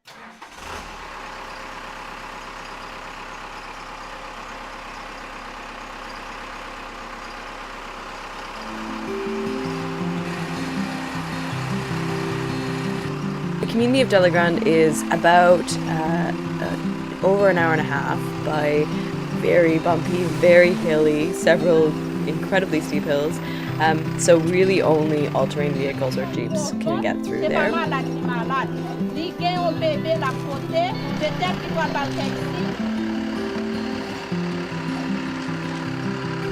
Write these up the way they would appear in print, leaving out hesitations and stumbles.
The community of Delagrande is about over an hour and a half by very bumpy, very hilly, several incredibly steep hills. So really only all-terrain vehicles or jeeps can get through there.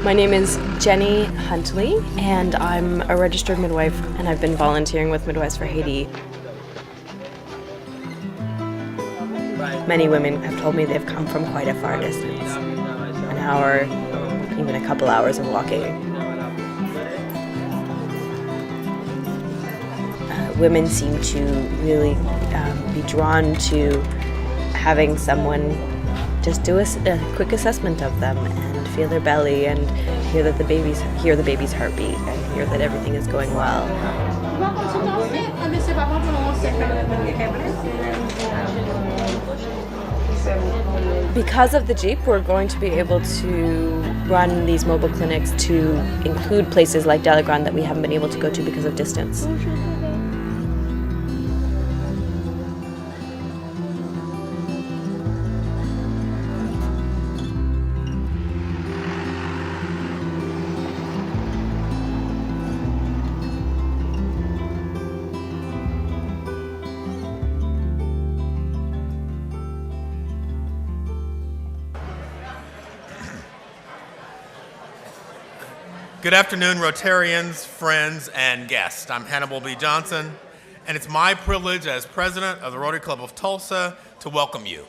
My name is Jenny Huntley, and I'm a registered midwife, and I've been volunteering with Midwives for Haiti. Many women have told me they've come from quite a far distance, an hour, even a couple hours of walking. Women seem to really be drawn to having someone just do a quick assessment of them and feel their belly and hear the baby's heartbeat and hear that everything is going well. Because of the Jeep, we're going to be able to run these mobile clinics to include places like Delagrande that we haven't been able to go to because of distance. Good afternoon, Rotarians, friends, and guests. I'm Hannibal B. Johnson, and it's my privilege as president of the Rotary Club of Tulsa to welcome you.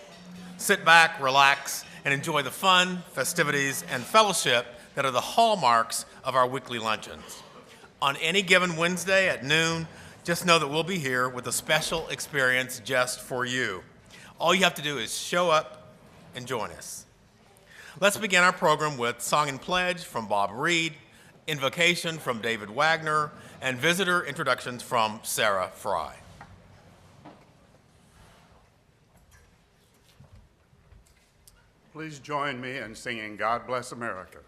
Sit back, relax, and enjoy the fun, festivities, and fellowship that are the hallmarks of our weekly luncheons. On any given Wednesday at noon, just know that we'll be here with a special experience just for you. All you have to do is show up and join us. Let's begin our program with Song and Pledge from Bob Reed, Invocation from David Wagner, and visitor introductions from Sarah Fry. Please join me in singing God Bless America.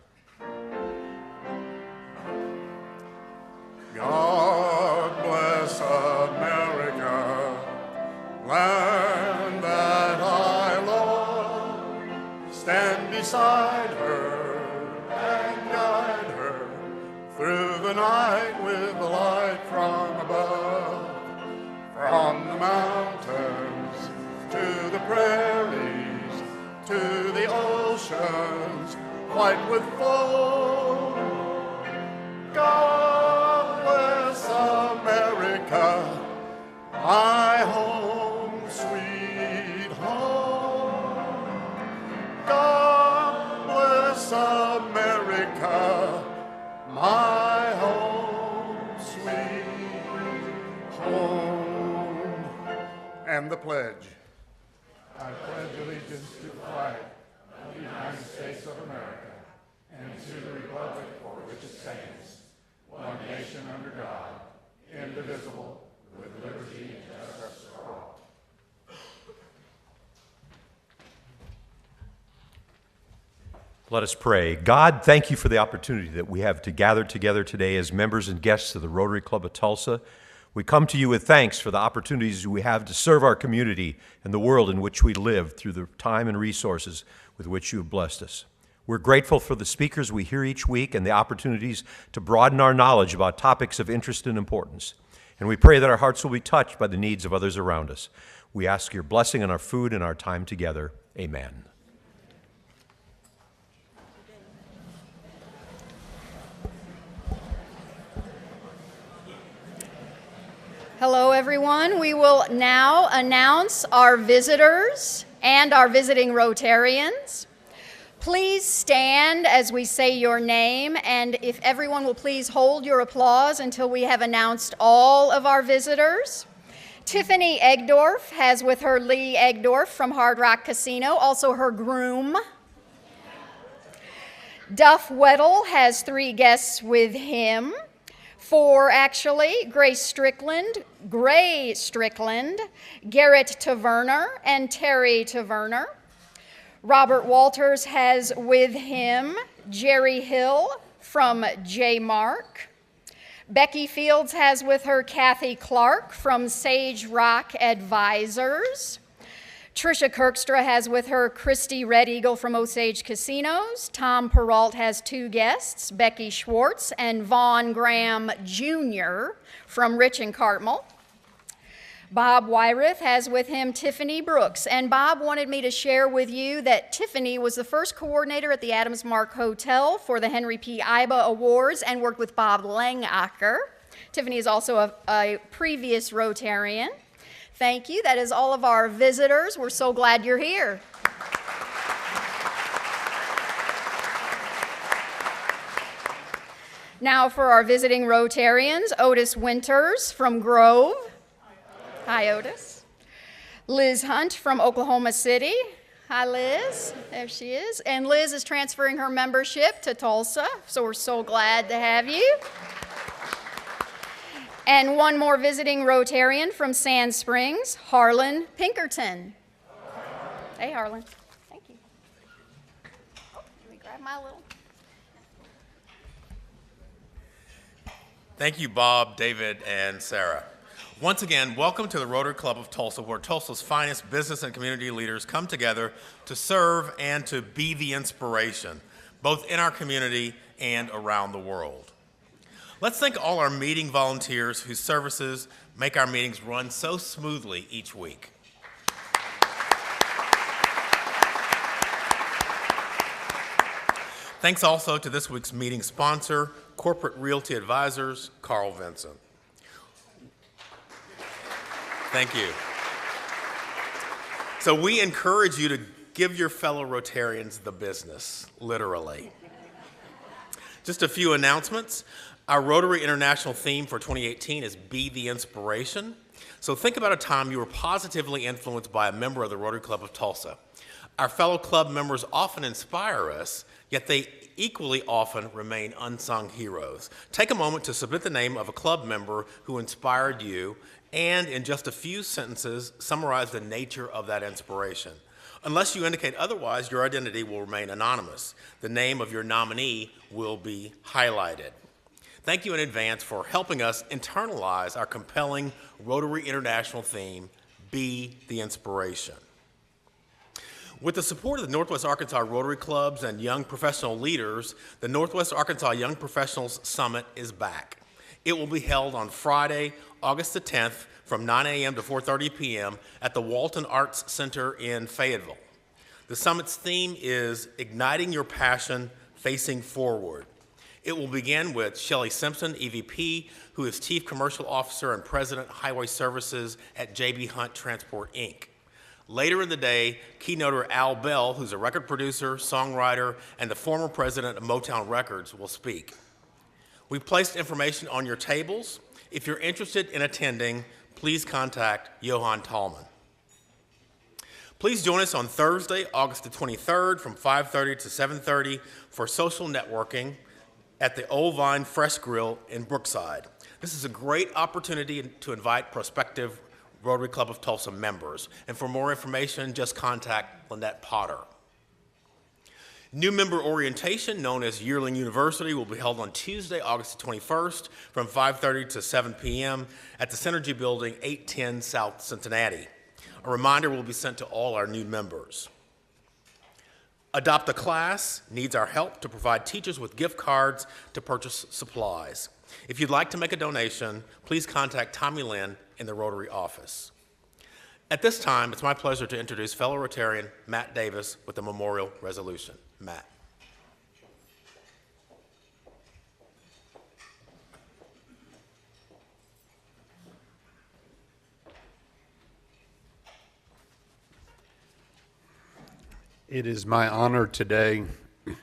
God bless America, land that I love. Stand beside her and guide her through the night with the light from above. From the mountains to the prairies, to the oceans white with foam. God bless America, my home, sweet home. God bless America, my home, sweet home. And the pledge. I pledge allegiance to the flag of the United States of America and to the republic for which it stands, one nation under God, indivisible, with liberty and justice for all. Let us pray. God, thank you for the opportunity that we have to gather together today as members and guests of the Rotary Club of Tulsa. We come to you with thanks for the opportunities we have to serve our community and the world in which we live through the time and resources with which you have blessed us. We're grateful for the speakers we hear each week and the opportunities to broaden our knowledge about topics of interest and importance. And we pray that our hearts will be touched by the needs of others around us. We ask your blessing on our food and our time together. Amen. Hello, everyone. We will now announce our visitors and our visiting Rotarians. Please stand as we say your name, and if everyone will please hold your applause until we have announced all of our visitors. Tiffany Egdorf has with her Lee Egdorf from Hard Rock Casino, also her groom. Duff Weddle has 3 guests with him. 4 actually, Gray Strickland, Garrett Taverner, and Terry Taverner. Robert Walters has with him Jerry Hill from J. Mark. Becky Fields has with her Kathy Clark from Sage Rock Advisors. Tricia Kirkstra has with her Christy Red Eagle from Osage Casinos. Tom Peralt has 2 guests, Becky Schwartz and Vaughn Graham Jr. from Rich and Cartmel. Bob Wyrith has with him Tiffany Brooks, and Bob wanted me to share with you that Tiffany was the first coordinator at the Adams Mark Hotel for the Henry P. Iba Awards and worked with Bob Langacker. Tiffany is also a previous Rotarian. Thank you. That is all of our visitors. We're so glad you're here. Now for our visiting Rotarians, Otis Winters from Grove. Hi, Otis. Liz Hunt from Oklahoma City. Hi, Liz. There she is. And Liz is transferring her membership to Tulsa, so we're so glad to have you. And one more visiting Rotarian from Sand Springs, Harlan Pinkerton. Hey, Harlan. Thank you. Oh, let me grab my little. Thank you, Bob, David, and Sarah. Once again, welcome to the Rotary Club of Tulsa, where Tulsa's finest business and community leaders come together to serve and to be the inspiration, both in our community and around the world. Let's thank all our meeting volunteers whose services make our meetings run so smoothly each week. Thanks also to this week's meeting sponsor, Corporate Realty Advisors, Carl Vinson. Thank you. So we encourage you to give your fellow Rotarians the business, literally. Just a few announcements. Our Rotary International theme for 2018 is Be the Inspiration. So think about a time you were positively influenced by a member of the Rotary Club of Tulsa. Our fellow club members often inspire us, yet they equally often remain unsung heroes. Take a moment to submit the name of a club member who inspired you and, in just a few sentences, summarize the nature of that inspiration. Unless you indicate otherwise, your identity will remain anonymous. The name of your nominee will be highlighted. Thank you in advance for helping us internalize our compelling Rotary International theme, Be the Inspiration. With the support of the Northwest Arkansas Rotary Clubs and young professional leaders, the Northwest Arkansas Young Professionals Summit is back. It will be held on Friday, August the 10th from 9 a.m. to 4:30 p.m. at the Walton Arts Center in Fayetteville. The summit's theme is Igniting Your Passion, Facing Forward. It will begin with Shelley Simpson, EVP, who is Chief Commercial Officer and President, Highway Services at J.B. Hunt Transport, Inc. Later in the day, keynoter Al Bell, who's a record producer, songwriter, and the former president of Motown Records, will speak. We've placed information on your tables. If you're interested in attending, please contact Johan Tallman. Please join us on Thursday, August the 23rd from 5:30 to 7:30 for social networking at the Old Vine Fresh Grill in Brookside. This is a great opportunity to invite prospective Rotary Club of Tulsa members. And for more information, just contact Lynette Potter. New member orientation, known as Yearling University, will be held on Tuesday, August 21st from 5:30 to 7 p.m. at the Synergy Building, 810 South Cincinnati. A reminder will be sent to all our new members. Adopt a Class needs our help to provide teachers with gift cards to purchase supplies. If you'd like to make a donation, please contact Tommy Lynn in the Rotary office. At this time, it's my pleasure to introduce fellow Rotarian Matt Davis with the memorial resolution. Matt. It is my honor today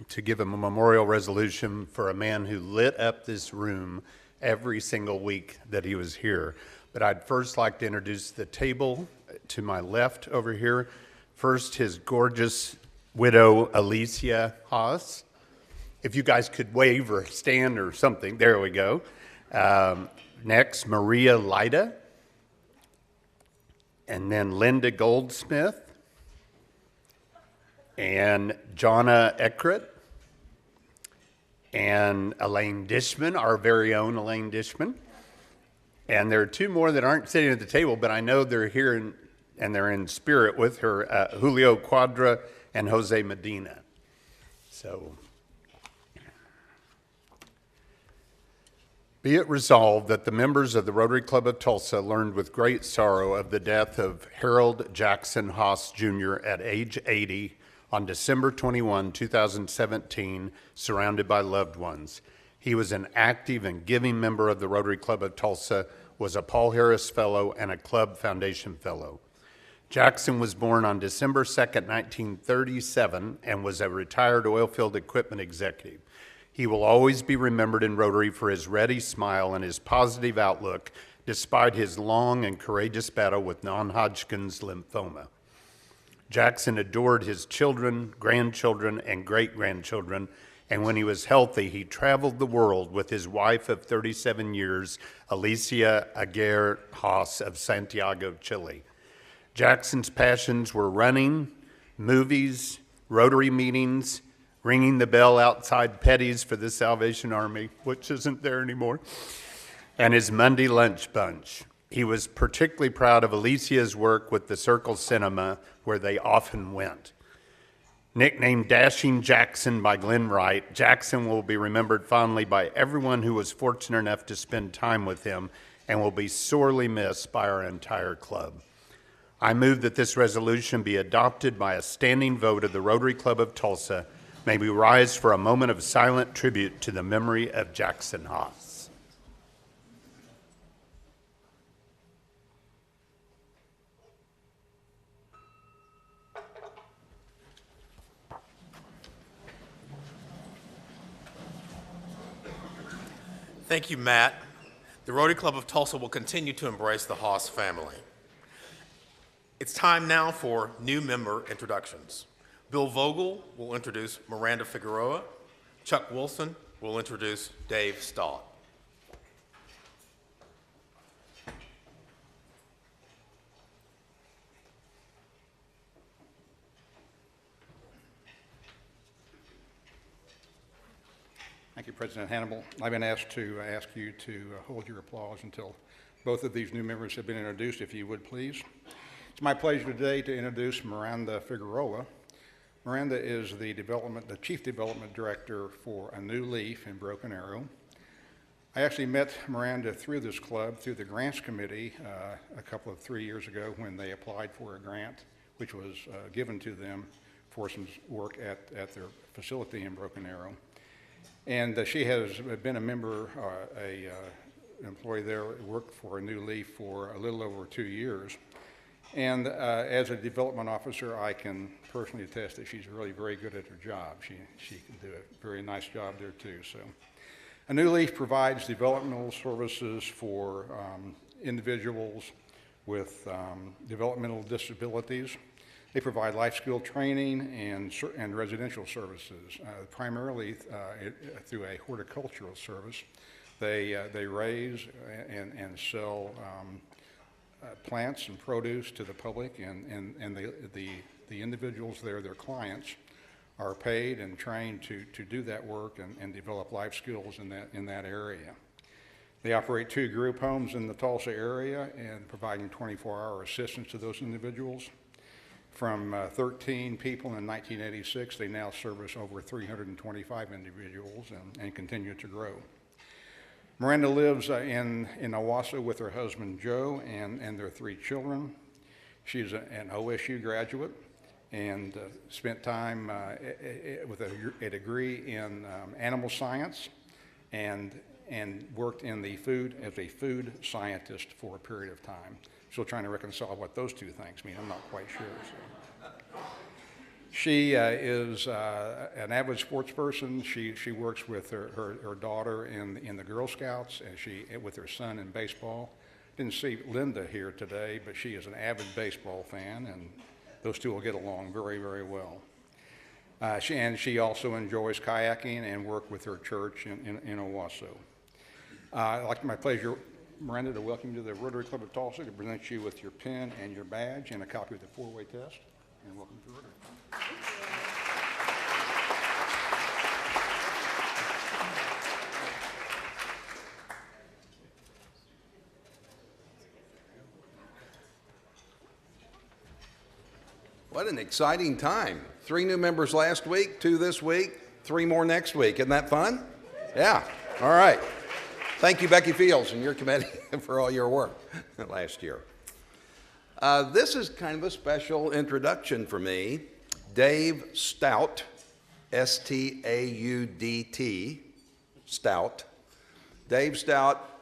to give a memorial resolution for a man who lit up this room every single week that he was here. But I'd first like to introduce the table to my left over here. First, his gorgeous widow, Alicia Haas. If you guys could wave or stand or something, there we go. Next, Maria Lida, and then Linda Goldsmith, and Jonna Eckert, and Elaine Dishman, our very own Elaine Dishman. And there are two more that aren't sitting at the table, but I know they're here and they're in spirit with her, Julio Quadra and Jose Medina. So, be it resolved that the members of the Rotary Club of Tulsa learned with great sorrow of the death of Harold Jackson Haas Jr. at age 80 on December 21, 2017, surrounded by loved ones. He was an active and giving member of the Rotary Club of Tulsa, was a Paul Harris Fellow and a Club Foundation Fellow. Jackson was born on December 2, 1937, and was a retired oilfield equipment executive. He will always be remembered in Rotary for his ready smile and his positive outlook despite his long and courageous battle with non-Hodgkin's lymphoma. Jackson adored his children, grandchildren, and great-grandchildren, and when he was healthy, he traveled the world with his wife of 37 years, Alicia Aguirre Haas of Santiago, Chile. Jackson's passions were running, movies, Rotary meetings, ringing the bell outside Petty's for the Salvation Army, which isn't there anymore, and his Monday lunch bunch. He was particularly proud of Alicia's work with the Circle Cinema, where they often went. Nicknamed Dashing Jackson by Glenn Wright, Jackson will be remembered fondly by everyone who was fortunate enough to spend time with him and will be sorely missed by our entire club. I move that this resolution be adopted by a standing vote of the Rotary Club of Tulsa. May we rise for a moment of silent tribute to the memory of Jackson Haas. Thank you, Matt. The Rotary Club of Tulsa will continue to embrace the Haas family. It's time now for new member introductions. Bill Vogel will introduce Miranda Figueroa. Chuck Wilson will introduce Dave Stott. Thank you, President Hannibal. I've been asked to ask you to hold your applause until both of these new members have been introduced, if you would please. It's my pleasure today to introduce Miranda Figueroa. Miranda is the Chief Development Director for A New Leaf in Broken Arrow. I actually met Miranda through this club, through the Grants Committee, a couple of 3 years ago when they applied for a grant, which was given to them for some work at their facility in Broken Arrow. And she has been a member, an employee there, worked for A New Leaf for a little over 2 years. And as a development officer, I can personally attest that she's really very good at her job. She can do a very nice job there too. So, A New Leaf provides developmental services for individuals with developmental disabilities. They provide life skill training and residential services, primarily through a horticultural service. They raise and sell plants and produce to the public, and the individuals there, their clients, are paid and trained to do that work and develop life skills in that area. They operate 2 group homes in the Tulsa area and providing 24-hour assistance to those individuals. From 13 people in 1986, they now service over 325 individuals and continue to grow. Miranda lives in Owasso with her husband Joe and their 3 children. She's an OSU graduate and spent time with a degree in animal science and worked in the as a food scientist for a period of time. Still trying to reconcile what those 2 things mean. I'm not quite sure. So. She is an avid sports person. She works with her daughter in the Girl Scouts, and with her son in baseball. Didn't see Linda here today, but she is an avid baseball fan, and those 2 will get along very, very well. She also enjoys kayaking and work with her church in Owasso. I'd like my pleasure, Miranda, to welcome you to the Rotary Club of Tulsa, to present you with your pin and your badge and a copy of the four-way test. And welcome to Rotary. What an exciting time. 3 new members last week, 2 this week, 3 more next week. Isn't that fun? Yeah. All right. Thank you, Becky Fields, and your committee for all your work last year. This is kind of a special introduction for me. Dave Stout, S-T-A-U-D-T, Stout. Dave Stout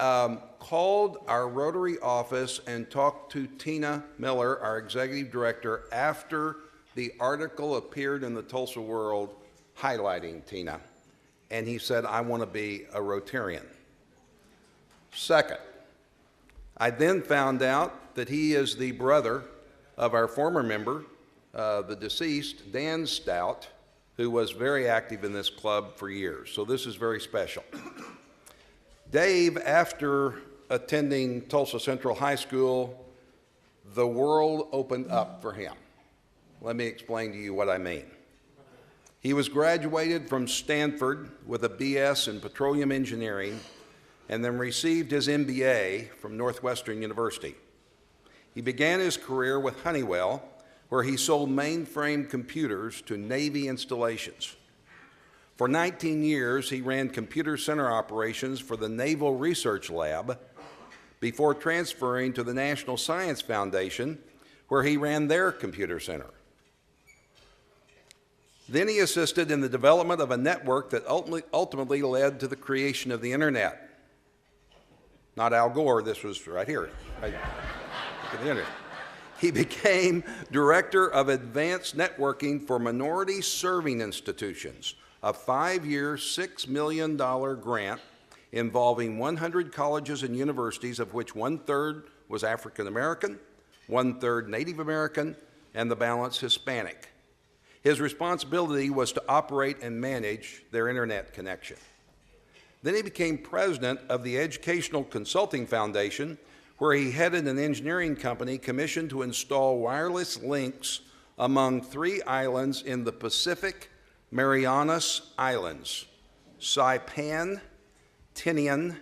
called our Rotary office and talked to Tina Miller, our executive director, after the article appeared in the Tulsa World highlighting Tina. And he said, I want to be a Rotarian. Second, I then found out that he is the brother of our former member, the deceased, Dan Stout, who was very active in this club for years. So this is very special. Dave, after attending Tulsa Central High School, the world opened up for him. Let me explain to you what I mean. He was graduated from Stanford with a BS in petroleum engineering and then received his MBA from Northwestern University. He began his career with Honeywell, where he sold mainframe computers to Navy installations. For 19 years, he ran computer center operations for the Naval Research Lab before transferring to the National Science Foundation, where he ran their computer center. Then he assisted in the development of a network that ultimately led to the creation of the internet. Not Al Gore, this was right here. Right. Look at the internet. He became Director of Advanced Networking for Minority Serving Institutions, a 5-year, $6 million grant involving 100 colleges and universities, of which 1/3 was African American, 1/3 Native American, and the balance Hispanic. His responsibility was to operate and manage their internet connection. Then he became president of the Educational Consulting Foundation, where he headed an engineering company commissioned to install wireless links among 3 islands in the Pacific Marianas Islands, Saipan, Tinian,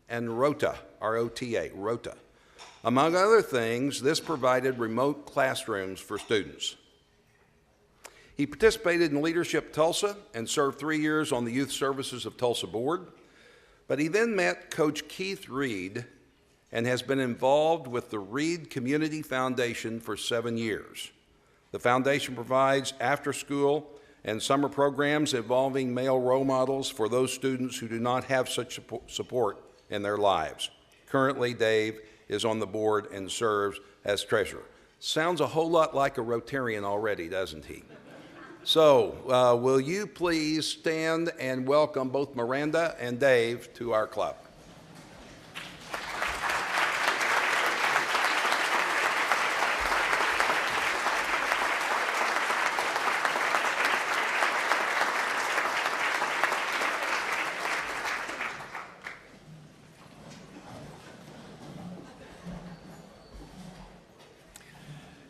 and Rota, R-O-T-A, Rota. Among other things, this provided remote classrooms for students. He participated in Leadership Tulsa and served 3 years on the Youth Services of Tulsa Board, but he then met Coach Keith Reed and has been involved with the Reed Community Foundation for 7 years. The foundation provides after-school and summer programs involving male role models for those students who do not have such support in their lives. Currently, Dave is on the board and serves as treasurer. Sounds a whole lot like a Rotarian already, doesn't he? So, will you please stand and welcome both Miranda and Dave to our club?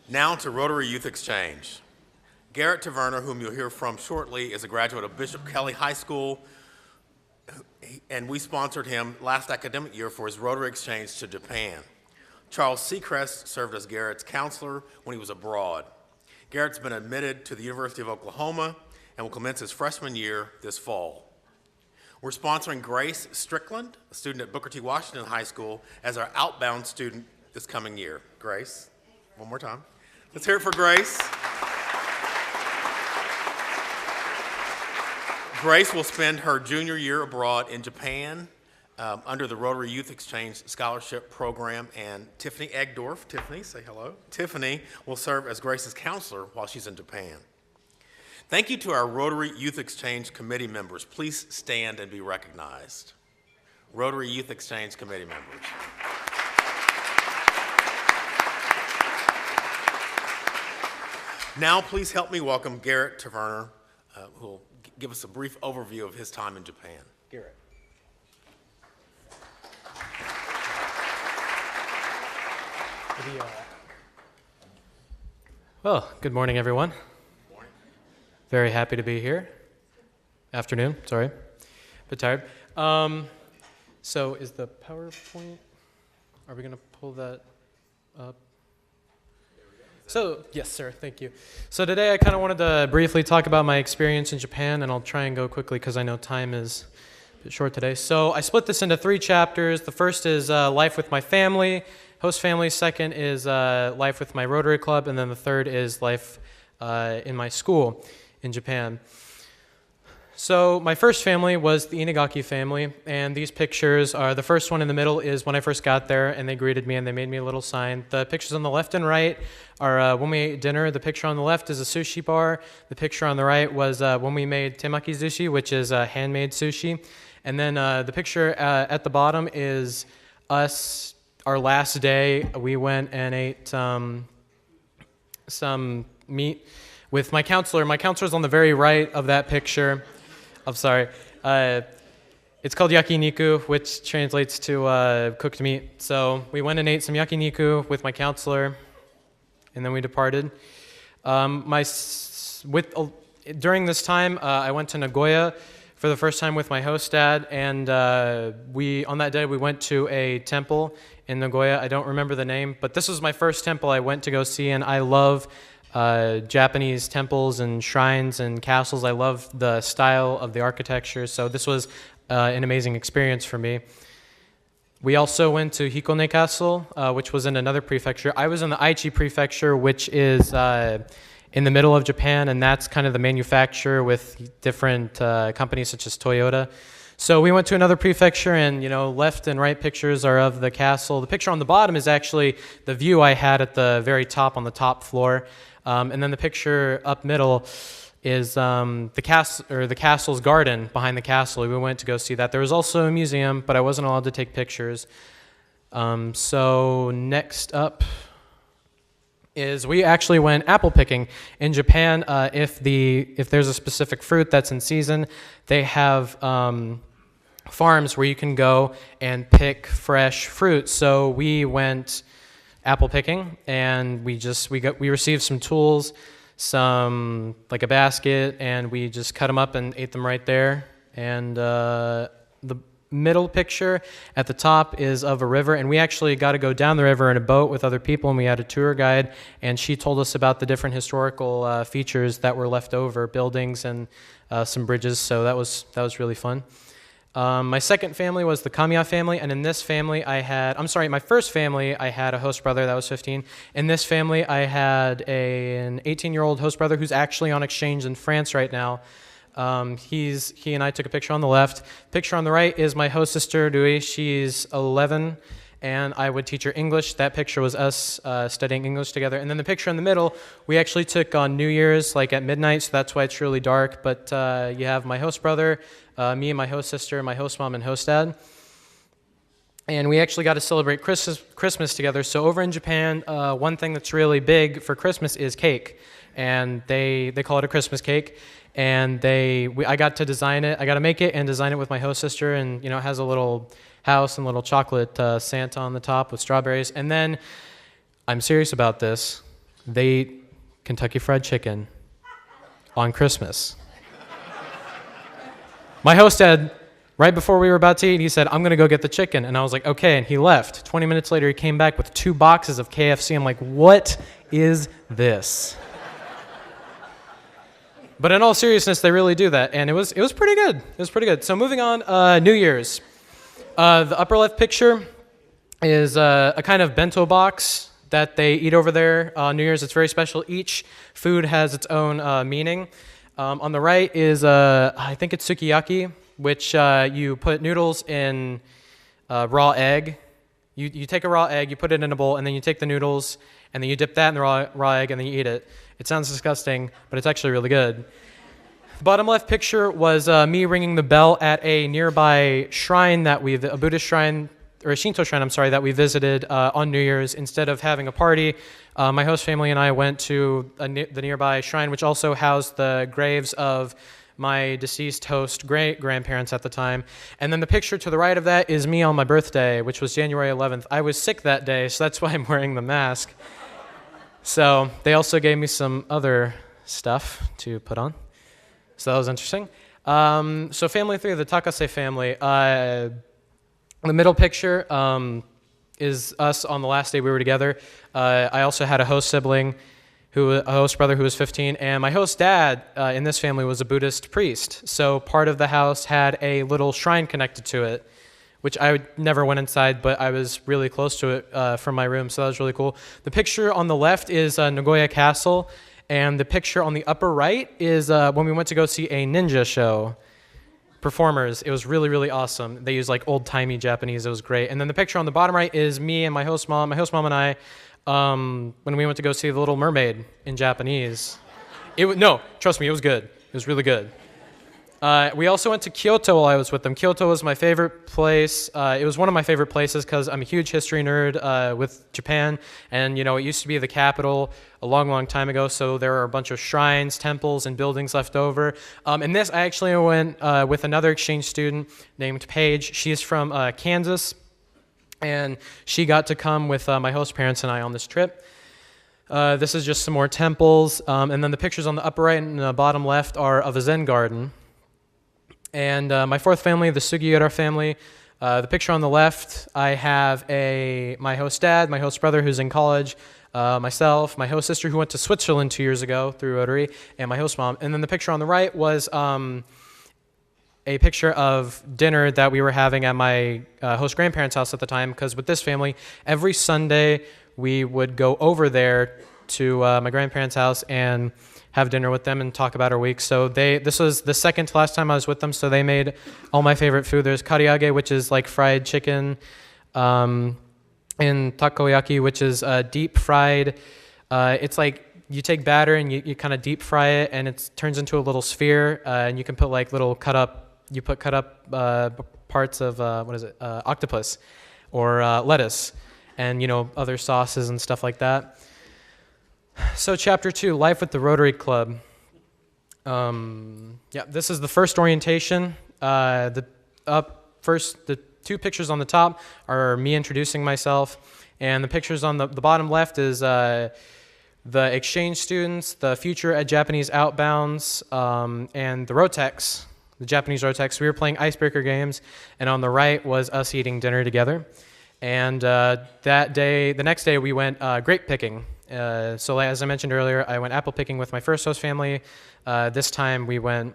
Now to Rotary Youth Exchange. Garrett Taverner, whom you'll hear from shortly, is a graduate of Bishop Kelly High School, and we sponsored him last academic year for his Rotary Exchange to Japan. Charles Seacrest served as Garrett's counselor when he was abroad. Garrett's been admitted to the University of Oklahoma and will commence his freshman year this fall. We're sponsoring Grace Strickland, a student at Booker T. Washington High School, as our outbound student this coming year. Grace, one more time. Let's hear it for Grace. Grace will spend her junior year abroad in Japan under the Rotary Youth Exchange Scholarship Program, and Tiffany Egdorf, Tiffany, say hello. Tiffany will serve as Grace's counselor while she's in Japan. Thank you to our Rotary Youth Exchange Committee members. Please stand and be recognized. Rotary Youth Exchange Committee members. Now, please help me welcome Garrett Taverner, who will give us a brief overview of his time in Japan. Garrett. Well, good morning, everyone. Very happy to be here. Afternoon, sorry. Bit tired. So is the PowerPoint, are we going to pull that up? So, yes, sir, thank you. So today I kind of wanted to briefly talk about my experience in Japan, and I'll try and go quickly because I know time is a bit short today. So I split this into 3 chapters. The first is life with my family, host family. Second is life with my Rotary Club, and then the third is life in my school in Japan. So my first family was the Inagaki family, and these pictures are, the first one in the middle is when I first got there, and they greeted me and they made me a little sign. The pictures on the left and right are when we ate dinner. The picture on the left is a sushi bar. The picture on the right was when we made temaki sushi, which is handmade sushi. And then the picture at the bottom is us, our last day. We went and ate some meat with my counselor. My counselor's on the very right of that picture. I'm sorry. It's called yakiniku, which translates to cooked meat. So we went and ate some yakiniku with my counselor, and then we departed. During this time, I went to Nagoya for the first time with my host dad, and on that day we went to a temple in Nagoya. I don't remember the name, but this was my first temple I went to go see, and I love Japanese temples and shrines and castles. I love the style of the architecture, so this was an amazing experience for me. We also went to Hikone Castle, which was in another prefecture. I was in the Aichi prefecture, which is in the middle of Japan, and that's kind of the manufacturer with different companies such as Toyota. So we went to another prefecture, and left and right pictures are of the castle. The picture on the bottom is actually the view I had at the very top on the top floor. And then the picture up middle is the castle's garden behind the castle. We went to go see that. There was also a museum, but I wasn't allowed to take pictures. So next up is we actually went apple picking in Japan. If there's a specific fruit that's in season, they have farms where you can go and pick fresh fruit. So we went apple picking, and we received some tools, like a basket, and we just cut them up and ate them right there. And the middle picture at the top is of a river, and we actually got to go down the river in a boat with other people, and we had a tour guide, and she told us about the different historical features that were left over, buildings and some bridges. So that was really fun. My second family was the Kamiya family, and in this family my first family, I had a host brother that was 15. In this family, I had an 18-year-old host brother who's actually on exchange in France right now. He and I took a picture on the left. Picture on the right is my host sister, Dewey. She's 11, and I would teach her English. That picture was us studying English together. And then the picture in the middle, we actually took on New Year's, like at midnight, so that's why it's really dark. But you have my host brother, me and my host sister, my host mom and host dad. And we actually got to celebrate Christmas together. So over in Japan, one thing that's really big for Christmas is cake. And they call it a Christmas cake. And I got to design it. I got to make it and design it with my host sister. And, it has a little house and little chocolate Santa on the top with strawberries. And then, I'm serious about this, they eat Kentucky Fried Chicken on Christmas. My host dad, right before we were about to eat, he said, "I'm going to go get the chicken." And I was like, okay. And he left. 20 minutes later, he came back with 2 boxes of KFC. I'm like, what is this? But in all seriousness, they really do that. And it was pretty good. It was pretty good. So moving on, New Year's. The upper left picture is a kind of bento box that they eat over there on New Year's. It's very special. Each food has its own meaning. On the right is, I think it's sukiyaki, which you put noodles in raw egg. You take a raw egg, you put it in a bowl, and then you take the noodles, and then you dip that in the raw egg, and then you eat it. It sounds disgusting, but it's actually really good. The bottom left picture was me ringing the bell at a nearby shrine a Buddhist shrine, or a Shinto shrine, that we visited on New Year's. Instead of having a party, my host family and I went to the nearby shrine, which also housed the graves of my deceased host great-grandparents at the time. And then the picture to the right of that is me on my birthday, which was January 11th. I was sick that day, so that's why I'm wearing the mask. So they also gave me some other stuff to put on. So that was interesting. So family 3, the Takase family. The middle picture is us on the last day we were together. I also had a host sibling, a host brother who was 15, and my host dad in this family was a Buddhist priest. So part of the house had a little shrine connected to it, which I never went inside, but I was really close to it from my room, so that was really cool. The picture on the left is Nagoya Castle, and the picture on the upper right is when we went to go see a ninja show. Performers. It was really, really awesome. They used like old-timey Japanese. It was great. And then the picture on the bottom right is me and my host mom and I when we went to go see The Little Mermaid in Japanese. No, trust me, it was good. It was really good. We also went to Kyoto while I was with them. Kyoto was my favorite place. It was one of my favorite places because I'm a huge history nerd with Japan. And, it used to be the capital a long, long time ago. So there are a bunch of shrines, temples, and buildings left over. And this, I actually went with another exchange student named Paige. She's from Kansas. And she got to come with my host parents and I on this trip. This is just some more temples. And then the pictures on the upper right and the bottom left are of a Zen garden. And my fourth family, the Sugiura family, the picture on the left, I have my host dad, my host brother who's in college, myself, my host sister who went to Switzerland 2 years ago through Rotary, and my host mom. And then the picture on the right was a picture of dinner that we were having at my host grandparents' house at the time, because with this family, every Sunday we would go over there to my grandparents' house and have dinner with them and talk about our week. So this was the second to last time I was with them, so they made all my favorite food. There's kariage, which is like fried chicken, and takoyaki, which is deep fried. It's like you take batter and you kind of deep fry it, and it turns into a little sphere, and you can put like little cut up parts of, octopus or lettuce, and other sauces and stuff like that. So chapter 2, Life with the Rotary Club. This is the first orientation. The two pictures on the top are me introducing myself, and the pictures on the bottom left is the exchange students, the future Japanese outbounds, and the Rotex, the Japanese Rotex. We were playing icebreaker games, and on the right was us eating dinner together. And the next day, we went grape picking. So as I mentioned earlier, I went apple picking with my first host family. This time we went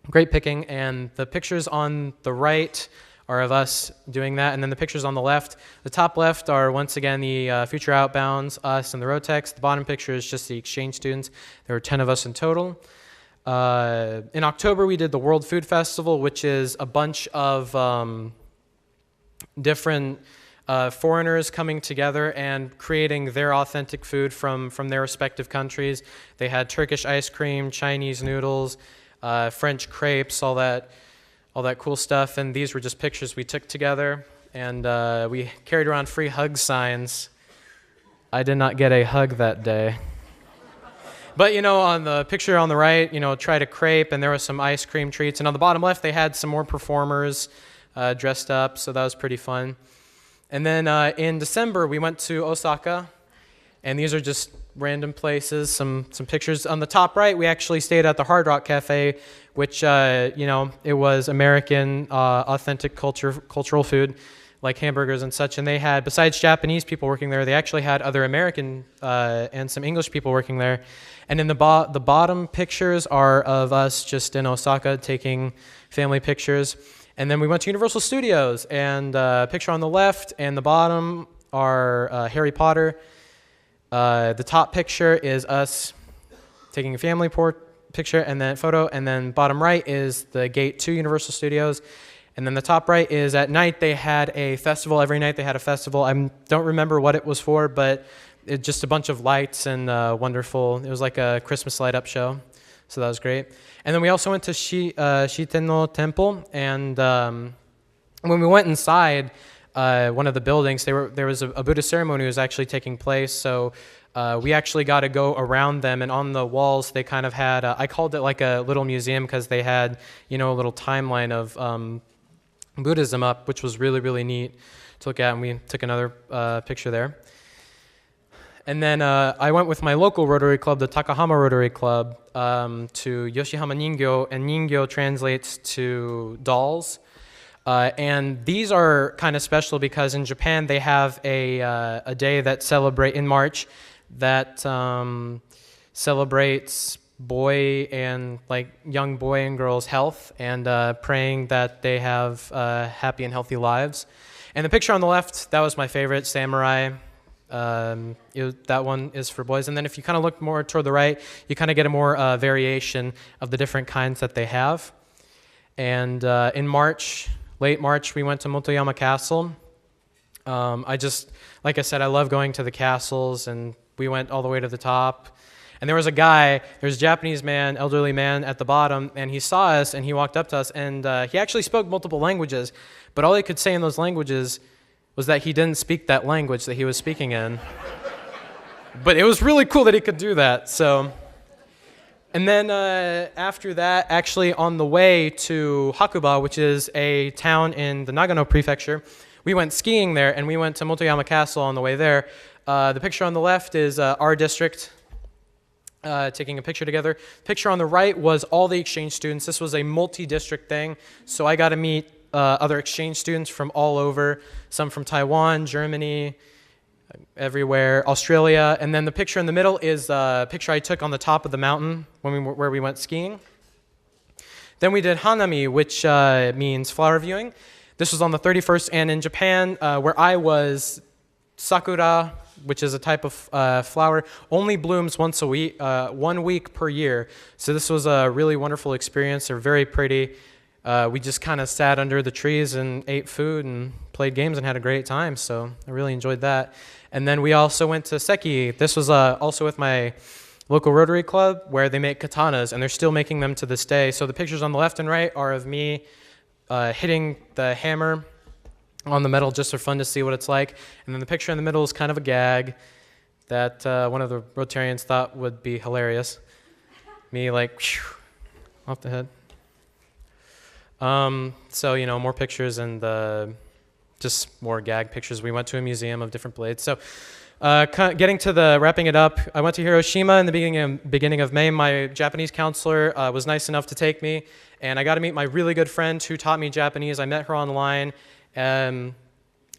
grape picking, and the pictures on the right are of us doing that, and then the pictures on the top left are once again the future outbounds, us and the Rotex. The bottom picture is just the exchange students. There were 10 of us in total. In October, we did the World Food Festival, which is a bunch of different foreigners coming together and creating their authentic food from their respective countries. They had Turkish ice cream, Chinese noodles, French crepes, all that cool stuff. And these were just pictures we took together. And we carried around free hug signs. I did not get a hug that day. But, on the picture on the right, tried a crepe, and there was some ice cream treats. And on the bottom left, they had some more performers dressed up, so that was pretty fun. And then in December, we went to Osaka, and these are just random places, some pictures. On the top right, we actually stayed at the Hard Rock Cafe, which, it was American, authentic cultural food, like hamburgers and such. And they had, besides Japanese people working there, they actually had other American and some English people working there. And in the bottom pictures are of us just in Osaka taking family pictures. And then we went to Universal Studios, and a picture on the left and the bottom are Harry Potter. The top picture is us taking a family picture and then photo, and then bottom right is the gate to Universal Studios. And then the top right is at night they had a festival. Every night they had a festival. I don't remember what it was for, but it's just a bunch of lights and wonderful. It was like a Christmas light-up show. So that was great. And then we also went to Shitenno Temple, and when we went inside one of the buildings, there was a Buddhist ceremony was actually taking place. So we actually got to go around them, and on the walls they kind of had, I called it like a little museum because they had, a little timeline of Buddhism up, which was really, really neat to look at, and we took another picture there. And then I went with my local Rotary Club, the Takahama Rotary Club, to Yoshihama Ningyo, and Ningyo translates to dolls. And these are kind of special because in Japan they have a day that celebrate in March that celebrates young boy and girls' health and praying that they have happy and healthy lives. And the picture on the left, that was my favorite, samurai. That one is for boys. And then if you kind of look more toward the right, you kind of get a more variation of the different kinds that they have. And in March, late March, we went to Motoyama Castle. Like I said, I love going to the castles, and we went all the way to the top. And there's a Japanese man, elderly man at the bottom, and he saw us, and he walked up to us, and he actually spoke multiple languages, but all he could say in those languages was that he didn't speak that language that he was speaking in. But it was really cool that he could do that, so. And then after that, actually on the way to Hakuba, which is a town in the Nagano prefecture, we went skiing there, and we went to Motoyama Castle on the way there. The picture on the left is our district taking a picture together. Picture on the right was all the exchange students. This was a multi-district thing, so I got to meet other exchange students from all over, some from Taiwan, Germany, everywhere, Australia. And then the picture in the middle is a picture I took on the top of the mountain where we went skiing. Then we did Hanami, which means flower viewing. This was on the 31st, and in Japan, where I was, sakura, which is a type of flower, only blooms once a week, 1 week per year. So this was a really wonderful experience. They're very pretty. We just kind of sat under the trees and ate food and played games and had a great time. So I really enjoyed that. And then we also went to Seki. This was also with my local Rotary Club, where they make katanas, and they're still making them to this day. So the pictures on the left and right are of me hitting the hammer on the metal just for fun to see what it's like. And then the picture in the middle is kind of a gag that one of the Rotarians thought would be hilarious. Me like, whew, off the head. So, more pictures and just more gag pictures. We went to a museum of different blades. So getting to wrapping it up, I went to Hiroshima in the beginning of May. My Japanese counselor was nice enough to take me, and I got to meet my really good friend who taught me Japanese. I met her online, and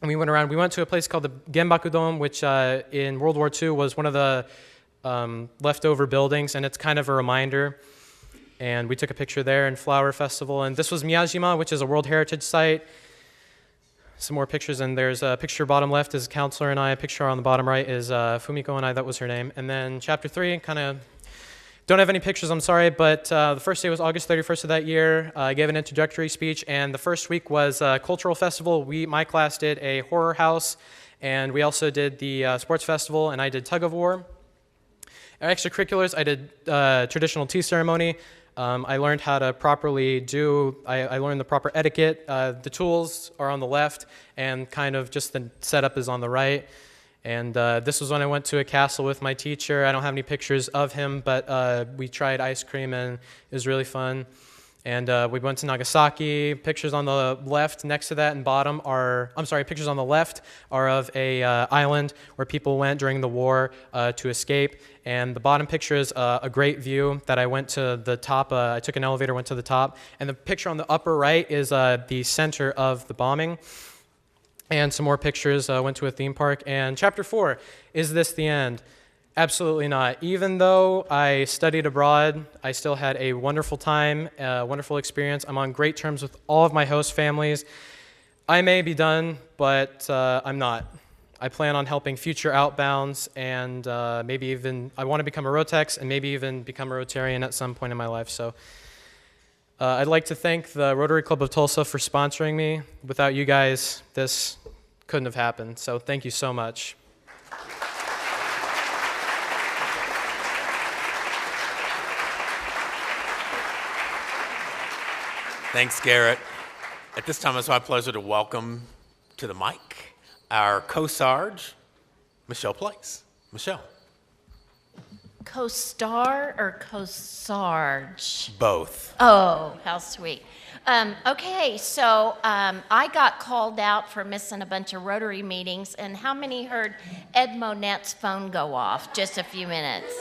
we went around. We went to a place called the Genbaku-dome, which in World War II was one of the leftover buildings, and it's kind of a reminder. And we took a picture there in Flower Festival. And this was Miyajima, which is a World Heritage Site. Some more pictures, and there's a picture bottom left is a counselor and I. A picture on the bottom right is Fumiko and I, that was her name. And then chapter 3, kind of don't have any pictures, I'm sorry, but the first day was August 31st of that year. I gave an introductory speech, and the first week was a cultural festival. My class did a horror house, and we also did the sports festival, and I did tug of war. Extracurriculars, I did traditional tea ceremony. I learned how to properly I learned the proper etiquette. The tools are on the left, and kind of just the setup is on the right. And this was when I went to a castle with my teacher. I don't have any pictures of him, but we tried ice cream, and it was really fun. And we went to Nagasaki. Pictures on the left next to that and bottom pictures on the left are of a island where people went during the war to escape. And the bottom picture is a great view that I went to the top. I took an elevator, went to the top. And the picture on the upper right is the center of the bombing. And some more pictures, went to a theme park. And chapter 4, is this the end? Absolutely not. Even though I studied abroad, I still had a wonderful time, a wonderful experience. I'm on great terms with all of my host families. I may be done, but I'm not. I plan on helping future outbounds, and maybe even, I want to become a Rotex and maybe even become a Rotarian at some point in my life. So I'd like to thank the Rotary Club of Tulsa for sponsoring me. Without you guys, this couldn't have happened. So thank you so much. Thanks, Garrett. At this time, it's my pleasure to welcome to the mic our co-sarge, Michelle Place. Michelle. co-star or co-sarge? Both. Oh, how sweet. Okay, so I got called out for missing a bunch of Rotary meetings, and how many heard Ed Monette's phone go off? Just a few minutes.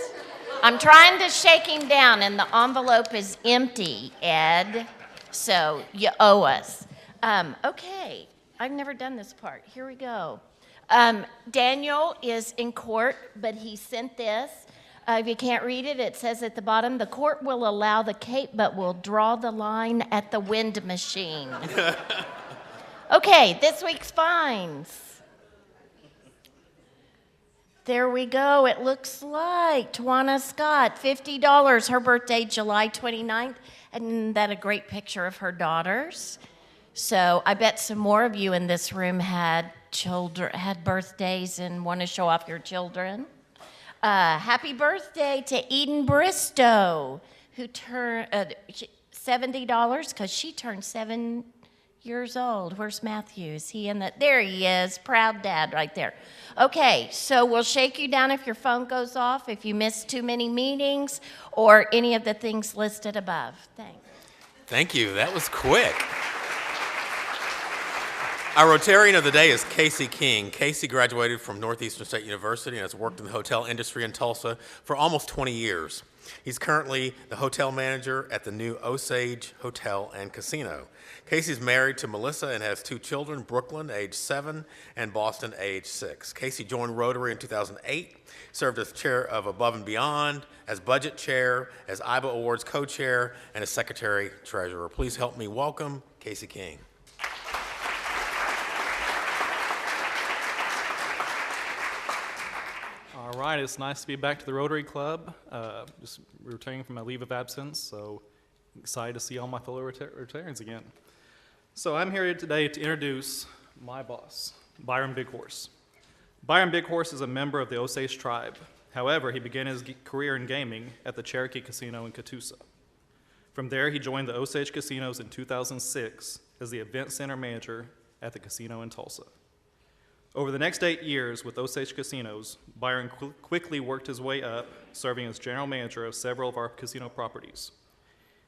I'm trying to shake him down, and the envelope is empty, Ed, so you owe us. Okay, I've never done this part. Here we go. Daniel is in court, but he sent this. If you can't read it, it says at the bottom, the court will allow the cape, but will draw the line at the wind machine. Okay, this week's fines. There we go. It looks like Tawana Scott, $50. Her birthday, July 29th. And isn't that a great picture of her daughters? So I bet some more of you in this room had birthdays and want to show off your children. Happy birthday to Eden Bristow, who turned $70 because she turned 7 years old. Where's Matthew? Is he in the? There he is, proud dad right there. Okay, so we'll shake you down if your phone goes off, if you miss too many meetings, or any of the things listed above. Thanks. Thank you. That was quick. Our Rotarian of the day is Casey King. Casey graduated from Northeastern State University and has worked in the hotel industry in Tulsa for almost 20 years. He's currently the hotel manager at the new Osage Hotel and Casino. Casey's married to Melissa and has 2 children, Brooklyn, age 7, and Boston, age 6. Casey joined Rotary in 2008, served as chair of Above and Beyond, as budget chair, as IBA Awards co-chair, and as secretary-treasurer. Please help me welcome Casey King. All right, it's nice to be back to the Rotary Club. Just returning from my leave of absence, so I'm excited to see all my fellow Rotarians again. So I'm here today to introduce my boss, Byron Bighorse. Byron Bighorse is a member of the Osage tribe. However, he began his career in gaming at the Cherokee Casino in Catoosa. From there, he joined the Osage Casinos in 2006 as the event center manager at the casino in Tulsa. Over the next 8 years with Osage Casinos, Byron quickly worked his way up, serving as general manager of several of our casino properties.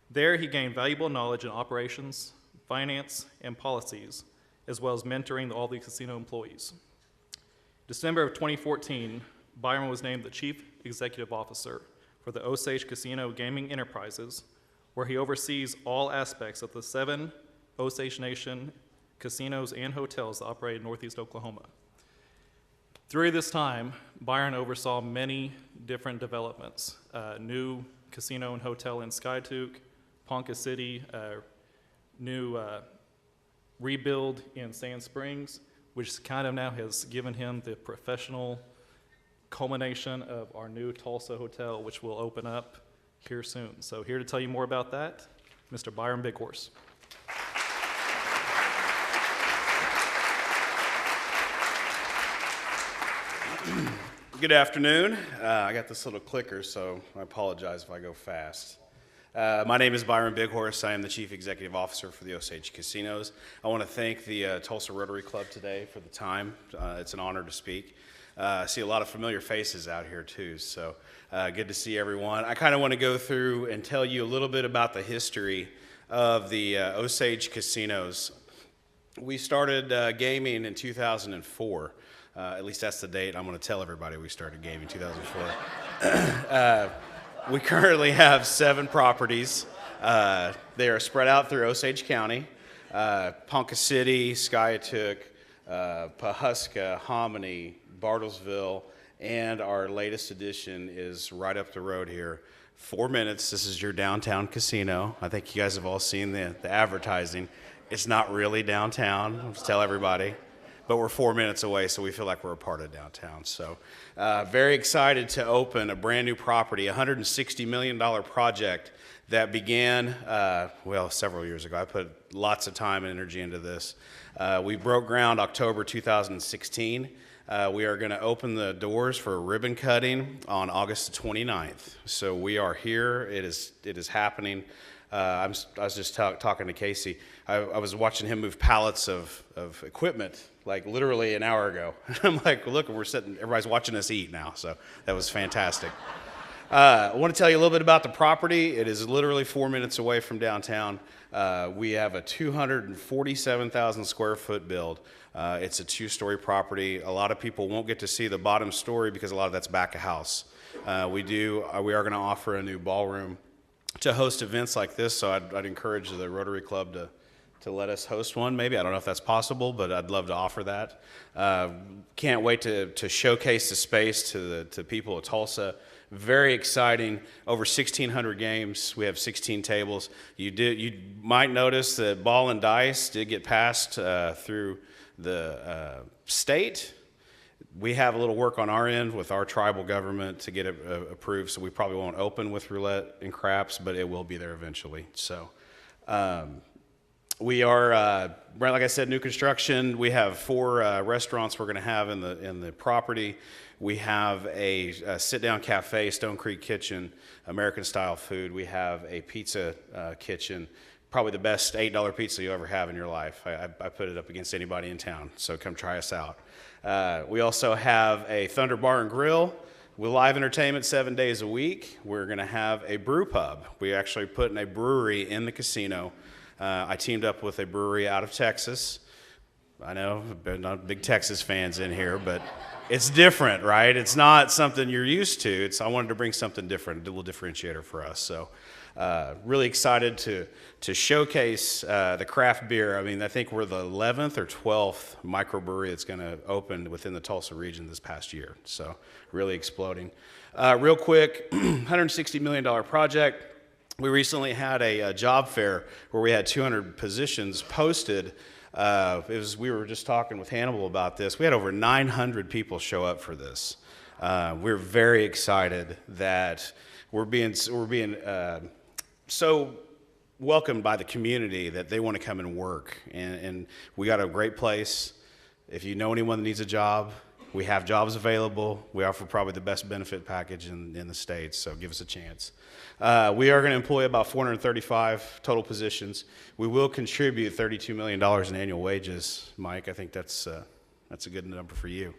There, he gained valuable knowledge in operations, finance, and policies, as well as mentoring all the casino employees. December of 2014, Byron was named the Chief Executive Officer for the Osage Casino Gaming Enterprises, where he oversees all aspects of the 7 Osage Nation casinos and hotels that operate in Northeast Oklahoma. Through this time, Byron oversaw many different developments, new casino and hotel in Skytook, Ponca City, new rebuild in Sand Springs, which kind of now has given him the professional culmination of our new Tulsa hotel, which will open up here soon. So here to tell you more about that, Mr. Byron Bighorse. Good afternoon. I got this little clicker, so I apologize if I go fast. My name is Byron Bighorse. I am the Chief Executive Officer for the Osage Casinos. I want to thank the Tulsa Rotary Club today for the time. It's an honor to speak. I see a lot of familiar faces out here too, so good to see everyone. I kind of want to go through and tell you a little bit about the history of the Osage Casinos. We started gaming in 2004. At least that's the date. I'm going to tell everybody we started gaming in 2004. We currently have 7 properties. They are spread out through Osage County, Ponca City, Skytook, Pawhuska, Hominy, Bartlesville, and our latest addition is right up the road here. 4 minutes. This is your downtown casino. I think you guys have all seen the advertising. It's not really downtown. I'll just tell everybody. But we're 4 minutes away, so we feel like we're a part of downtown. So very excited to open a brand new property, a $160 million project that began, several years ago. I put lots of time and energy into this. We broke ground October 2016. We are going to open the doors for ribbon cutting on August 29th. So we are here. It is happening. I was just talking to Casey. I was watching him move pallets of equipment, like literally an hour ago. I'm like, look, everybody's watching us eat now. So that was fantastic. I want to tell you a little bit about the property. It is literally 4 minutes away from downtown. We have a 247,000 square foot build. It's a 2-story property. A lot of people won't get to see the bottom story because a lot of that's back of house. We are going to offer a new ballroom to host events like this, so I'd encourage the Rotary Club to let us host one maybe. I don't know if that's possible, but I'd love to offer that. Can't wait to showcase the space to people of Tulsa. Very exciting. Over 1,600 games. We have 16 tables. You might notice that ball and dice did get passed through the state. We have a little work on our end with our tribal government to get it approved, so we probably won't open with roulette and craps, but it will be there eventually. So we are, like I said, new construction. We have 4 restaurants we're going to have in the property. We have a sit-down cafe, Stone Creek Kitchen, American-style food. We have a pizza kitchen, probably the best $8 pizza you'll ever have in your life. I put it up against anybody in town, so come try us out. We also have a Thunder Bar and Grill with live entertainment 7 days a week. We're going to have a brew pub. We actually put in a brewery in the casino. I teamed up with a brewery out of Texas. I know, not big Texas fans in here, but it's different, right? It's not something you're used to. I wanted to bring something different, a little differentiator for us. So really excited to showcase the craft beer. I mean, I think we're the 11th or 12th microbrewery that's going to open within the Tulsa region this past year. So really exploding. Real quick, $160 million project. We recently had a job fair where we had 200 positions posted. We were just talking with Hannibal about this. We had over 900 people show up for this. We're very excited that we're being so welcomed by the community that they want to come and work. And we got a great place. If you know anyone that needs a job, we have jobs available. We offer probably the best benefit package in the States, so give us a chance. We are going to employ about 435 total positions. We will contribute $32 million in annual wages. Mike, I think that's a good number for you.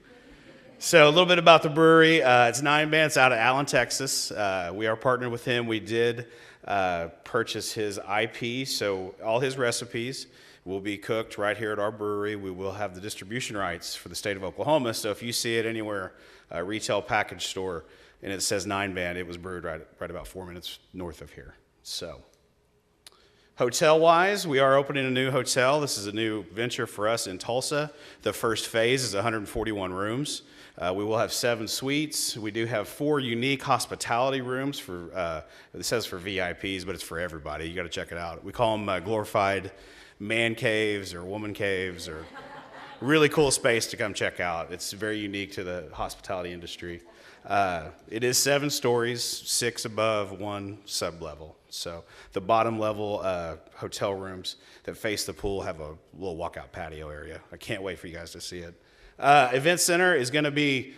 So a little bit about the brewery. It's 9 Bands out of Allen, Texas. We are partnered with him. We did purchase his IP, so all his recipes will be cooked right here at our brewery. We will have the distribution rights for the state of Oklahoma, so if you see it anywhere, a retail package store, and it says 9 Band, it was brewed right about 4 minutes north of here. So, hotel-wise, we are opening a new hotel. This is a new venture for us in Tulsa. The first phase is 141 rooms. We will have 7 suites. We do have 4 unique hospitality rooms for, it says for VIPs, but it's for everybody. You got to check it out. We call them glorified man caves or woman caves, or really cool space to come check out. It's very unique to the hospitality industry. It is 7 stories, 6 above, 1 sub-level. So the bottom level hotel rooms that face the pool have a little walkout patio area. I can't wait for you guys to see it. Event Center is going to be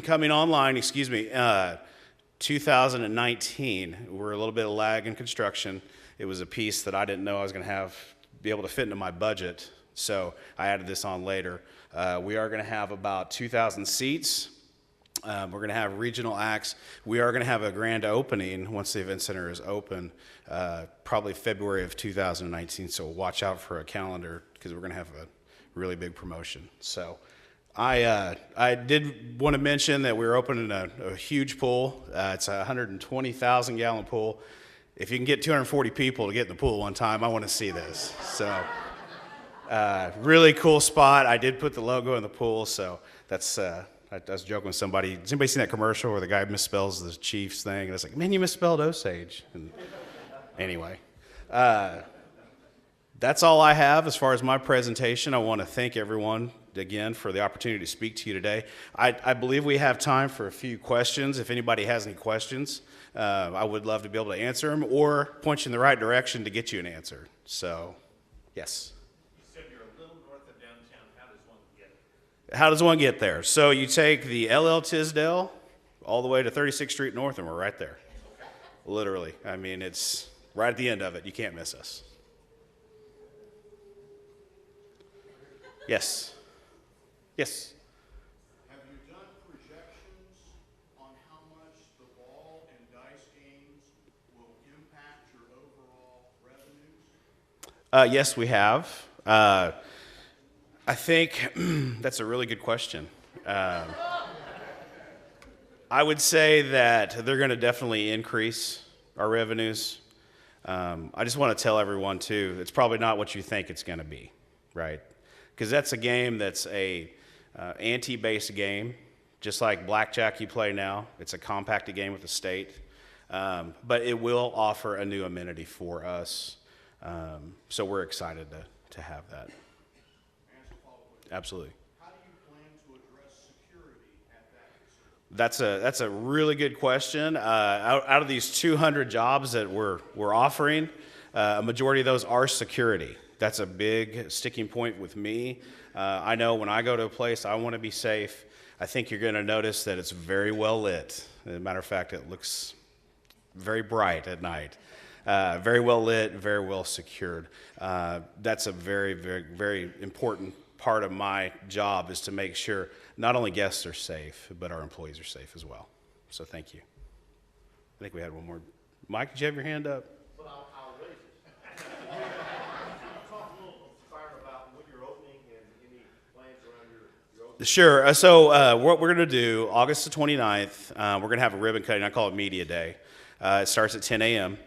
coming online, 2019. We're a little bit of lag in construction. It was a piece that I didn't know I was going to be able to fit into my budget, so I added this on later. We are going to have about 2,000 seats. We're going to have regional acts. We are going to have a grand opening once the event center is open, probably February of 2019, so watch out for a calendar because we're going to have a really big promotion. So I did want to mention that we're opening a huge pool. It's a 120,000 gallon pool. If you can get 240 people to get in the pool one time, I want to see this. So really cool spot. I did put the logo in the pool, so that's I was joking with somebody. Has anybody seen that commercial where the guy misspells the Chiefs thing? And it's like, man, you misspelled Osage. And anyway, that's all I have as far as my presentation. I want to thank everyone again for the opportunity to speak to you today. I believe we have time for a few questions. If anybody has any questions, I would love to be able to answer them or point you in the right direction to get you an answer. So, yes. You said you're a little north of downtown. How does one get there? How does one get there? So you take the LL Tisdale all the way to 36th Street North, and we're right there. Literally. I mean, it's right at the end of it. You can't miss us. Yes. Yes. Have you done projections on how much the ball and Yes, we have. I think that's a really good question. I would say that they're going to definitely increase our revenues. I just want to tell everyone, too, it's probably not what you think it's going to be, right? Because that's a game that's a ante-based game, just like blackjack you play now. It's a compacted game with the state. But it will offer a new amenity for us. So we're excited to have that. Absolutely. How do you plan to address security at that facility? That's a really good question. Out of these 200 jobs that we're offering, a majority of those are security. That's a big sticking point with me. I know when I go to a place, I want to be safe. I think you're going to notice that it's very well lit. As a matter of fact, it looks very bright at night. Very well lit, very well secured. That's a very, very, very important part of my job, is to make sure not only guests are safe, but our employees are safe as well. So thank you. I think we had one more. Mike, did you have your hand up? Well, I'll raise it. Talk a little, Byron, about when you're opening and any plans around your opening. Sure. So what we're going to do, August the 29th, we're going to have a ribbon cutting. I call it Media Day. It starts at 10 a.m.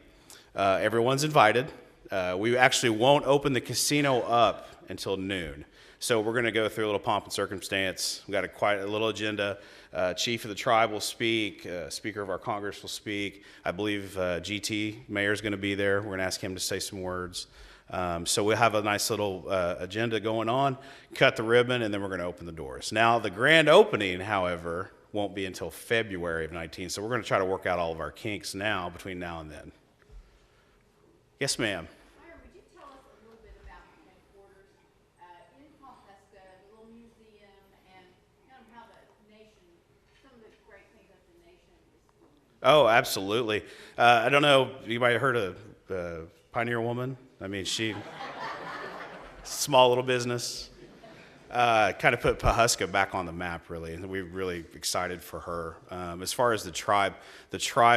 Everyone's invited. We actually won't open the casino up until noon. So we're going to go through a little pomp and circumstance. We've got quite a little agenda. Chief of the tribe will speak. Speaker of our Congress will speak. I believe GT, Mayor's going to be there. We're going to ask him to say some words. So we'll have a nice little agenda going on, cut the ribbon, and then we're going to open the doors. Now, the grand opening, however, won't be until February of 19. So we're going to try to work out all of our kinks now, between now and then. Yes, ma'am. Byron, would you tell us a little bit about the headquarters in Pompeska, the little museum, and kind of how the nation, some of the great things that the nation is doing? Oh, absolutely. I don't know, anybody heard of Pioneer Woman? I mean, small little business. Kind of put Pawhuska back on the map, really, and we're really excited for her. As far as the tribe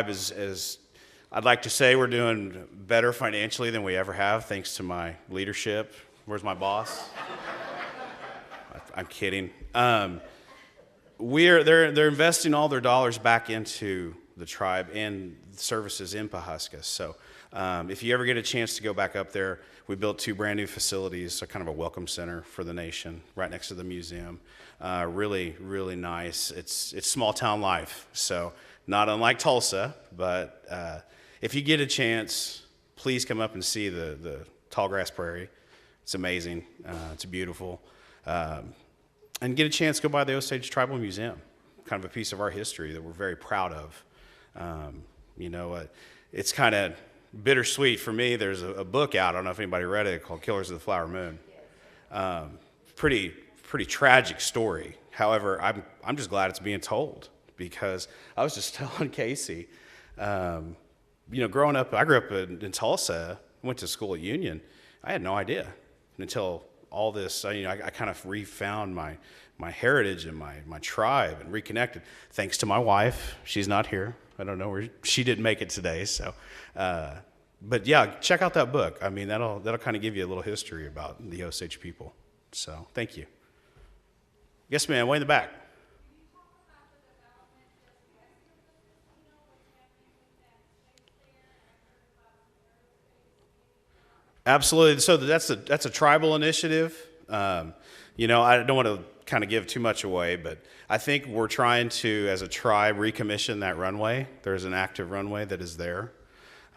is I'd like to say we're doing better financially than we ever have, thanks to my leadership. Where's my boss? I'm kidding. They're investing all their dollars back into the tribe and services in Pawhuska. So if you ever get a chance to go back up there, we built 2 brand new facilities, so kind of a welcome center for the nation, right next to the museum. Really, really nice. It's small town life, so not unlike Tulsa, but if you get a chance, please come up and see the tall grass prairie. It's amazing. It's beautiful. And get a chance to go by the Osage Tribal Museum, kind of a piece of our history that we're very proud of. It's kind of bittersweet for me. There's a book out, I don't know if anybody read it, called Killers of the Flower Moon. Pretty tragic story. However, I'm just glad it's being told, because I was just telling Casey, growing up, I grew up in Tulsa, went to school at Union. I had no idea until all this, I kind of refound my heritage and my tribe and reconnected. Thanks to my wife. She's not here. I don't know where she didn't make it today. So, but yeah, check out that book. I mean, that'll kind of give you a little history about the Osage people. So, thank you. Yes, ma'am. Way in the back. Absolutely. So that's a tribal initiative. I don't want to kind of give too much away, but I think we're trying to, as a tribe, recommission that runway. There's an active runway that is there.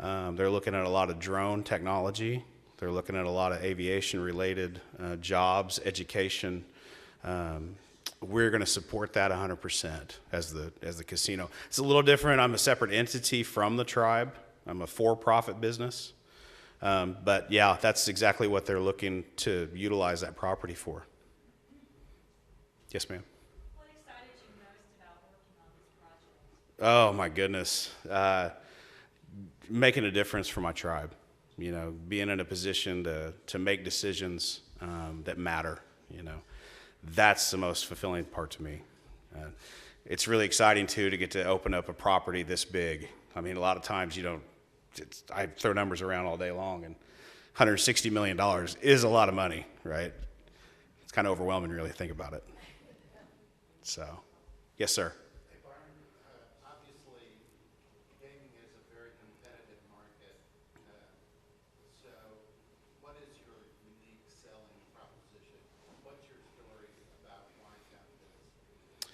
They're looking at a lot of drone technology. They're looking at a lot of aviation-related jobs, education. We're going to support that 100% as the casino. It's a little different. I'm a separate entity from the tribe. I'm a for-profit business. But yeah, that's exactly what they're looking to utilize that property for. Yes, ma'am. What excited you most about working on this project? Oh my goodness. Making a difference for my tribe. Being in a position to make decisions that matter. That's the most fulfilling part to me. It's really exciting too to get to open up a property this big. I mean, a lot of times I throw numbers around all day long, and $160 million is a lot of money, right? It's kind of overwhelming to really think about it. So, yes, sir. Hey, Byron, obviously, gaming is a very competitive market. So, what is your unique selling proposition? What's your story about why you got this?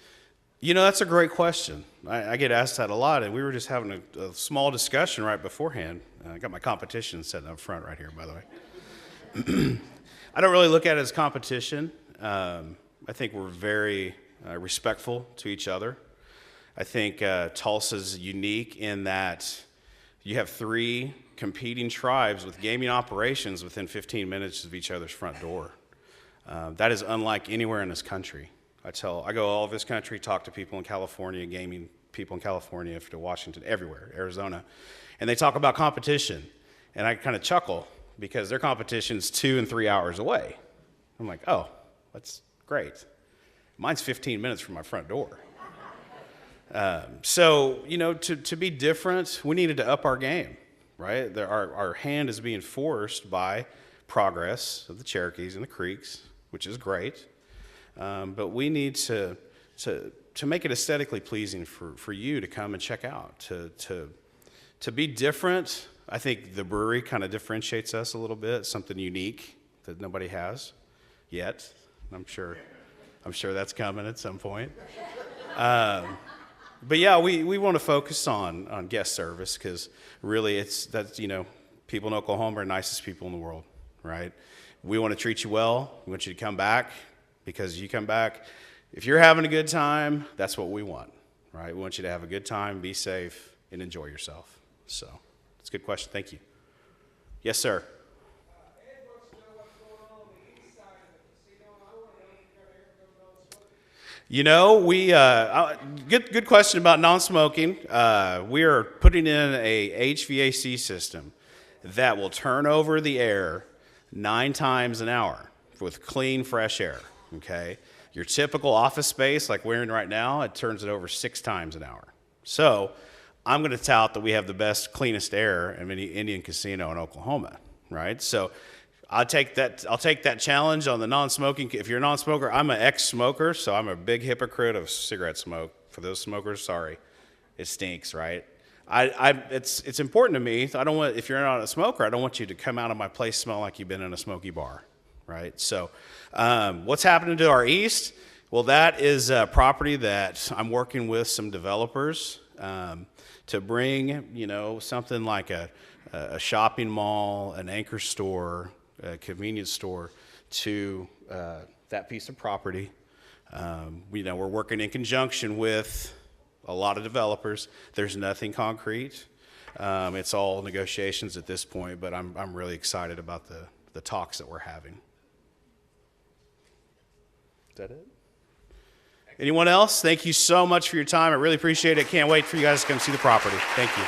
You know, that's a great question. I get asked that a lot, and we were just having a small discussion right beforehand. I got my competition sitting up front right here, by the way. I don't really look at it as competition. I think we're very respectful to each other. I think Tulsa's unique in that you have 3 competing tribes with gaming operations within 15 minutes of each other's front door. That is unlike anywhere in this country. I go all over this country, talk to people in California, gaming people in California, to Washington, everywhere, Arizona, and they talk about competition. And I kind of chuckle because their competition's 2 and 3 hours away. I'm like, oh, that's great. Mine's 15 minutes from my front door. So, you know, to be different, we needed to up our game, right? Our hand is being forced by progress of the Cherokees and the Creeks, which is great. But we need to make it aesthetically pleasing for you to come and check out, to be different. I think the brewery kind of differentiates us a little bit, something unique that nobody has yet. I'm sure that's coming at some point. But yeah, we want to focus on guest service because really people in Oklahoma are the nicest people in the world, right? We want to treat you well. We want you to come back because you come back. If you're having a good time, that's what we want, right? We want you to have a good time, be safe, and enjoy yourself. So that's a good question. Thank you. Yes, sir. You know, good question about non-smoking. We are putting in a HVAC system that will turn over the air 9 times an hour with clean, fresh air, okay? Your typical office space, like we're in right now, it turns it over 6 times an hour. So I'm going to tout that we have the best, cleanest air in any Indian casino in Oklahoma, right? So I'll take that challenge on the non-smoking. If you're a non-smoker, I'm an ex-smoker, so I'm a big hypocrite of cigarette smoke. For those smokers, sorry, it stinks, right? It's important to me. If you're not a smoker, I don't want you to come out of my place smell like you've been in a smoky bar, right? So, what's happening to our east? Well, that is a property that I'm working with some developers to bring, something like a shopping mall, an anchor store, a convenience store to that piece of property. We're working in conjunction with a lot of developers. There's nothing concrete. It's all negotiations at this point, but I'm really excited about the talks that we're having. Is that it? Anyone else? Thank you so much for your time. I really appreciate it. Can't wait for you guys to come see the property. Thank you.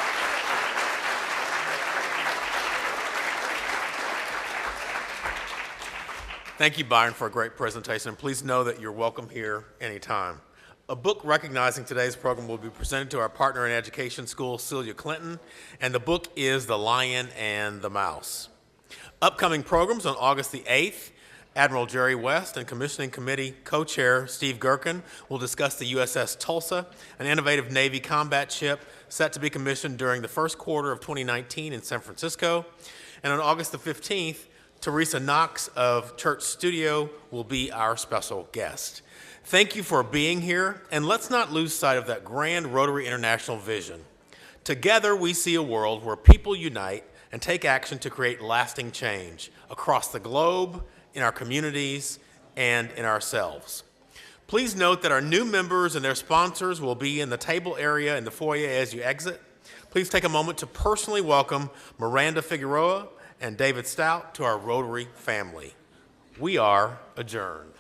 Thank you, Byron, for a great presentation. And please know that you're welcome here anytime. A book recognizing today's program will be presented to our partner in education school, Celia Clinton, and the book is The Lion and the Mouse. Upcoming programs on August the 8th, Admiral Jerry West and Commissioning Committee co-chair Steve Gherkin will discuss the USS Tulsa, an innovative Navy combat ship set to be commissioned during the first quarter of 2019 in San Francisco. And on August the 15th, Teresa Knox of Church Studio will be our special guest. Thank you for being here, and let's not lose sight of that grand Rotary International vision. Together, we see a world where people unite and take action to create lasting change across the globe, in our communities, and in ourselves. Please note that our new members and their sponsors will be in the table area in the foyer as you exit. Please take a moment to personally welcome Miranda Figueroa and David Stout to our Rotary family. We are adjourned.